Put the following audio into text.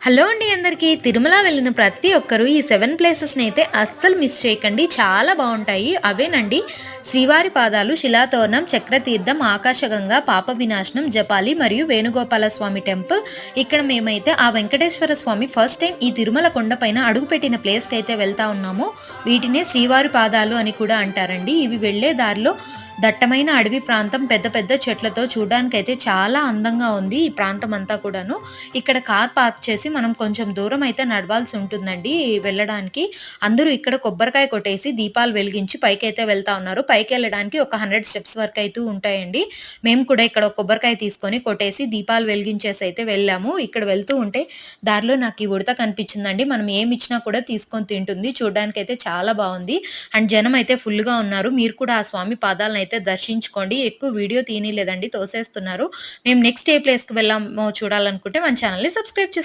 Hello అండి అందరికీ. తిరుమల వెళ్ళిన ప్రతి ఒక్కరూ ఈ 7 ప్లేసెస్‌ని అయితే అస్సలు మిస్ చేయకండి. చాలా బావుంటాయి. అవేనండి శ్రీవారి పాదాలు, శిలాతోరణం, చక్రతీర్థం, ఆకాశగంగా, పాప వినాశనం, జపాలి మరియు వేణుగోపాల స్వామి టెంపుల్. ఇక్కడ మేమైతే ఆ వెంకటేశ్వర స్వామి ఫస్ట్ టైం ఈ తిరుమల కొండపైన అడుగుపెట్టిన ప్లేస్‌కైతే వెళ్తా ఉన్నాము. వీటినే శ్రీవారి పాదాలు అని కూడా అంటారండి. ఇవి వెళ్ళే దారిలో దట్టమైన అడవి ప్రాంతం, పెద్ద పెద్ద చెట్లతో చూడ్డానికైతే చాలా అందంగా ఉంది ఈ ప్రాంతం అంతా కూడాను. ఇక్కడ కార్ పార్క్ చేసి మనం కొంచెం దూరం అయితే నడవాల్సి ఉంటుందండి వెళ్ళడానికి. అందరూ ఇక్కడ కొబ్బరికాయ కొట్టేసి దీపాలు వెలిగించి పైకైతే వెళ్తా ఉన్నారు. పైకెళ్ళడానికి ఒక 100 స్టెప్స్ వరకైతే ఉంటాయండి. మేము కూడా ఇక్కడ ఒక కొబ్బరికాయ తీసుకొని కొట్టేసి దీపాలు వెలిగించేసి అయితే వెళ్ళాము. ఇక్కడ వెళ్తూ ఉంటే దారిలో నాకు ఈ ఉడత కనిపించిందండి. మనం ఏమిచ్చినా కూడా తీసుకొని తింటుంది. చూడ్డానికైతే చాలా బావుంది. అండ్ జనం అయితే ఫుల్‌గా ఉన్నారు. మీరు కూడా ఆ స్వామి పాదాలనైతే దర్శించుకోండి. ఎక్కువ వీడియో తీయనీయలేదండి, తోసేస్తున్నారు. మేము నెక్స్ట్ ఏ ప్లేస్‌కి వెళ్ళామో చూడాలనుకుంటే మన ఛానెల్‌ని సబ్స్క్రైబ్ చేసుకోండి.